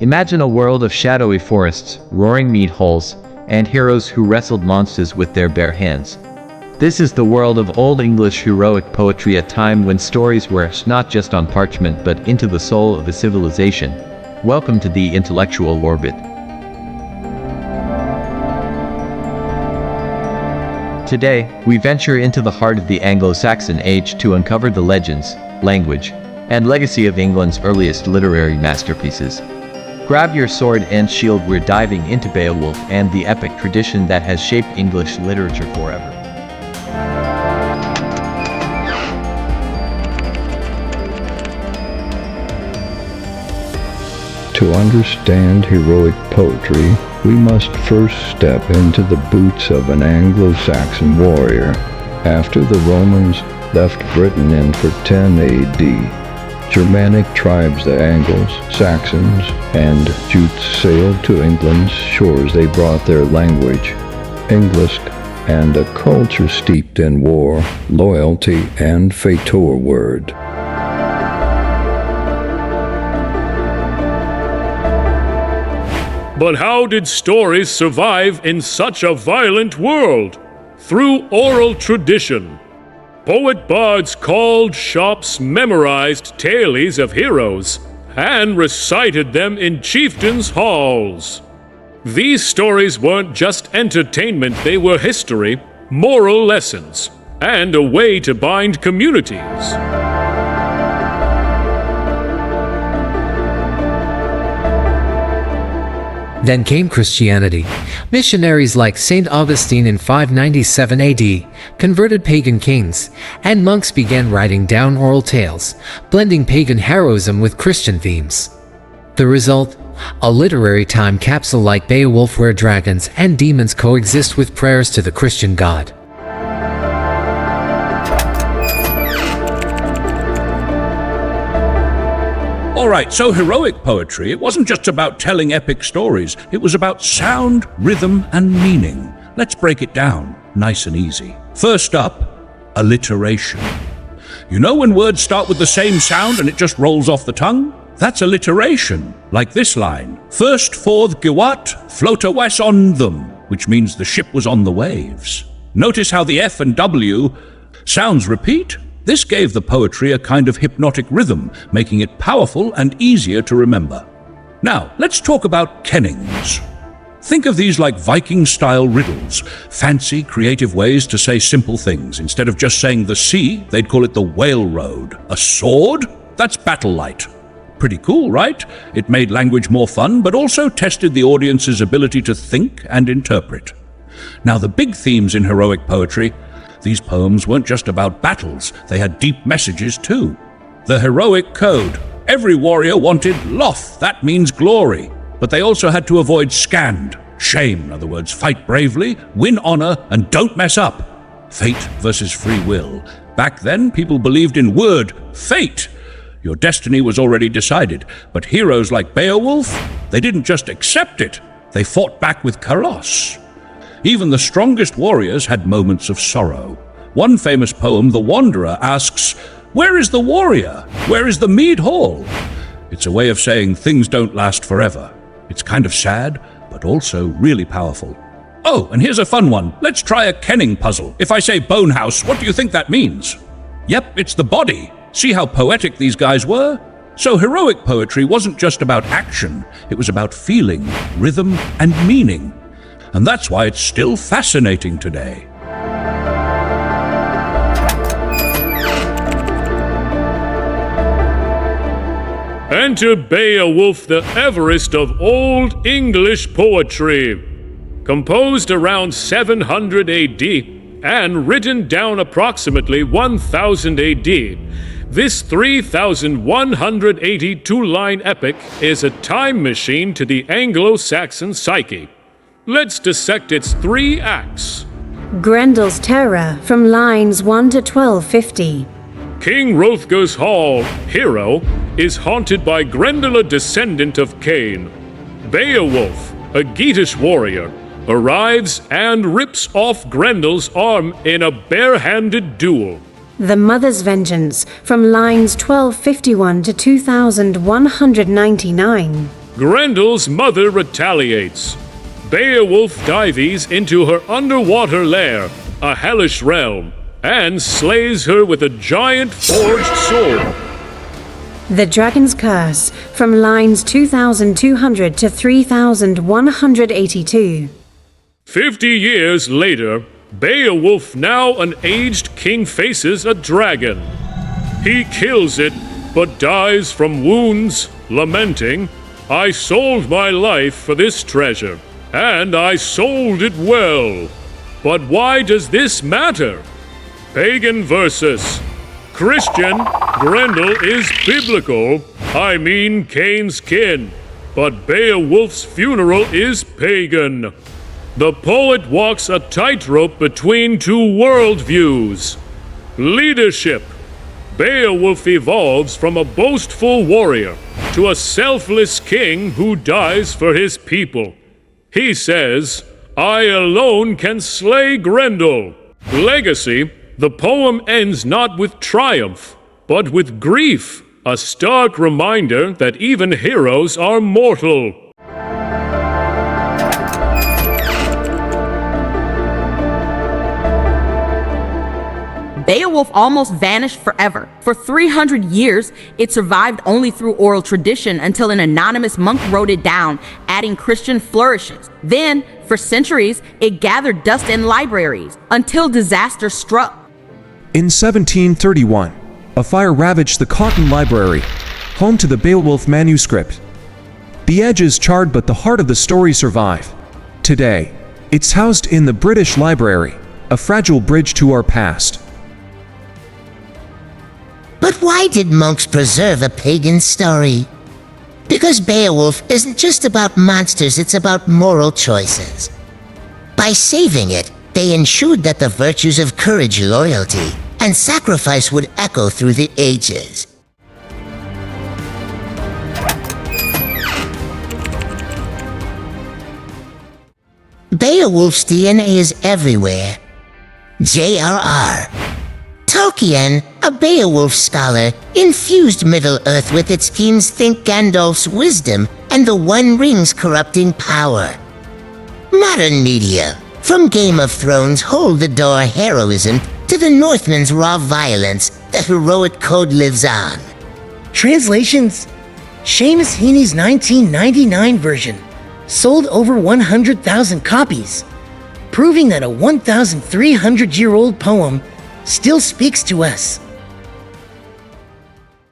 Imagine a world of shadowy forests, roaring mead halls, and heroes who wrestled monsters with their bare hands. This is the world of Old English heroic poetry, a time when stories were not just on parchment but into the soul of a civilization. Welcome to the intellectual orbit. Today, we venture into the heart of the Anglo-Saxon age to uncover the legends, language, and legacy of England's earliest literary masterpieces. Grab your sword and shield, we're diving into Beowulf and the epic tradition that has shaped English literature forever. To understand heroic poetry, we must first step into the boots of an Anglo-Saxon warrior. After the Romans left Britain in 10 AD, Germanic tribes, the Angles, Saxons, and Jutes sailed to England's shores. They brought their language, English, and a culture steeped in war, loyalty, and fator word. But how did stories survive in such a violent world? Through oral tradition. Poet-bards called shops memorized tales of heroes and recited them in chieftains' halls. These stories weren't just entertainment, they were history, moral lessons, and a way to bind communities. Then came Christianity. Missionaries like St. Augustine in 597 AD converted pagan kings, and monks began writing down oral tales, blending pagan heroism with Christian themes. The result? A literary time capsule like Beowulf, where dragons and demons coexist with prayers to the Christian God. Alright, so heroic poetry, it wasn't just about telling epic stories, it was about sound, rhythm, and meaning. Let's break it down, nice and easy. First up, alliteration. You know when words start with the same sound and it just rolls off the tongue? That's alliteration, like this line. First forth gewat, floater wes on them, which means the ship was on the waves. Notice how the F and W sounds repeat? This gave the poetry a kind of hypnotic rhythm, making it powerful and easier to remember. Now, let's talk about kennings. Think of these like Viking-style riddles, fancy, creative ways to say simple things. Instead of just saying the sea, they'd call it the whale road. A sword? That's battle light. Pretty cool, right? It made language more fun, but also tested the audience's ability to think and interpret. Now, the big themes in heroic poetry, these poems weren't just about battles, they had deep messages too. The heroic code. Every warrior wanted loth, that means glory. But they also had to avoid scand, shame, in other words, fight bravely, win honor, and don't mess up. Fate versus free will. Back then, people believed in word, fate. Your destiny was already decided. But heroes like Beowulf, they didn't just accept it, they fought back with karos. Even the strongest warriors had moments of sorrow. One famous poem, The Wanderer, asks, "Where is the warrior? Where is the mead hall?" It's a way of saying things don't last forever. It's kind of sad, but also really powerful. Oh, and here's a fun one. Let's try a kenning puzzle. If I say bone house, what do you think that means? Yep, it's the body. See how poetic these guys were? So heroic poetry wasn't just about action. It was about feeling, rhythm, and meaning. And that's why it's still fascinating today. Enter Beowulf, the Everest of Old English poetry. Composed around 700 AD and written down approximately 1000 AD, this 3,182-line epic is a time machine to the Anglo-Saxon psyche. Let's dissect its 3 acts. Grendel's Terror, from lines 1 to 1250. King Hrothgar's hall, hero, is haunted by Grendel, a descendant of Cain. Beowulf, a Geatish warrior, arrives and rips off Grendel's arm in a bare-handed duel. The Mother's Vengeance, from lines 1251 to 2199. Grendel's mother retaliates. Beowulf dives into her underwater lair, a hellish realm, and slays her with a giant forged sword. The Dragon's Curse, from lines 2200 to 3182. 50 years later, Beowulf, now an aged king, faces a dragon. He kills it, but dies from wounds, lamenting, "I sold my life for this treasure, and I sold it well. But why does this matter?" Pagan versus Christian. Grendel is biblical, I mean Cain's kin, but Beowulf's funeral is pagan. The poet walks a tightrope between two worldviews. Leadership. Beowulf evolves from a boastful warrior to a selfless king who dies for his people. He says, "I alone can slay Grendel." Legacy. The poem ends not with triumph, but with grief, a stark reminder that even heroes are mortal. Beowulf almost vanished forever. For 300 years, it survived only through oral tradition until an anonymous monk wrote it down, adding Christian flourishes. Then, for centuries, it gathered dust in libraries, until disaster struck. In 1731, a fire ravaged the Cotton Library, home to the Beowulf manuscript. The edges charred, but the heart of the story survived. Today, it's housed in the British Library, a fragile bridge to our past. But why did monks preserve a pagan story? Because Beowulf isn't just about monsters, it's about moral choices. By saving it, they ensured that the virtues of courage, loyalty, and sacrifice would echo through the ages. Beowulf's DNA is everywhere. J.R.R. Tolkien, a Beowulf scholar, infused Middle-earth with its themes: think Gandalf's wisdom and the One Ring's corrupting power. Modern media, from Game of Thrones' hold the door heroism to the Northmen's raw violence, the heroic code lives on. Translations: Seamus Heaney's 1999 version sold over 100,000 copies, proving that a 1,300-year-old poem still speaks to us.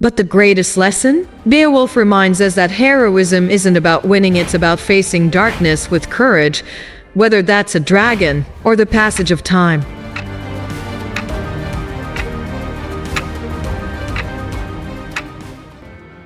But the greatest lesson? Beowulf reminds us that heroism isn't about winning, it's about facing darkness with courage, whether that's a dragon or the passage of time.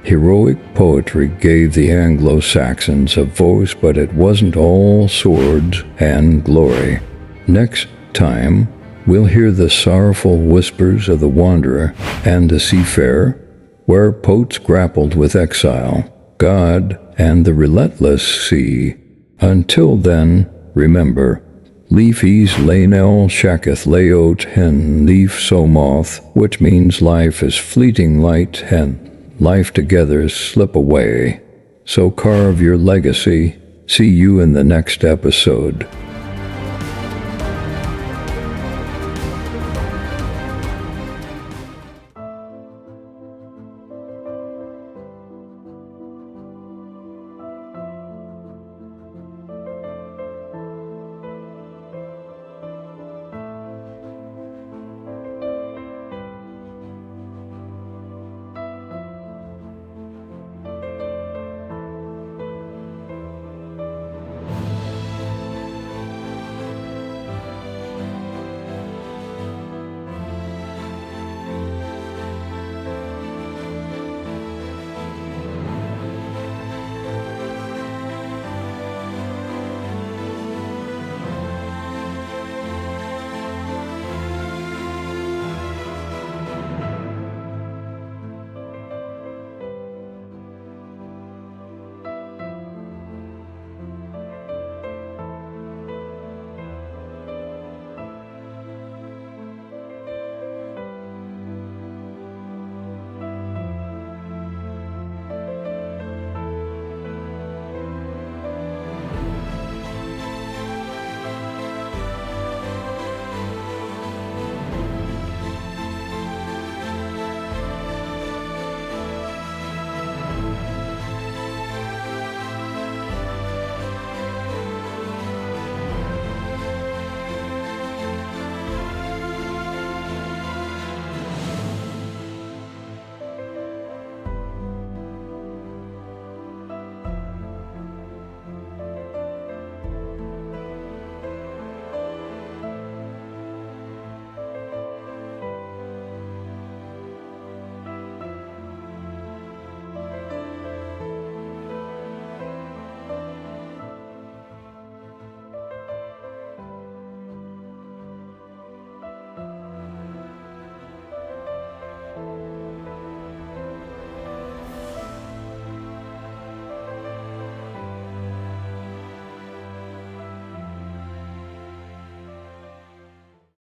Heroic poetry gave the Anglo-Saxons a voice, but it wasn't all swords and glory. Next time, we'll hear the sorrowful whispers of the wanderer and the seafarer, where poets grappled with exile, God, and the relentless sea. Until then, remember, Leafy's Laenel Shaketh Laot Hen Leaf Somoth, which means life is fleeting light hen. Life together slip away. So carve your legacy. See you in the next episode.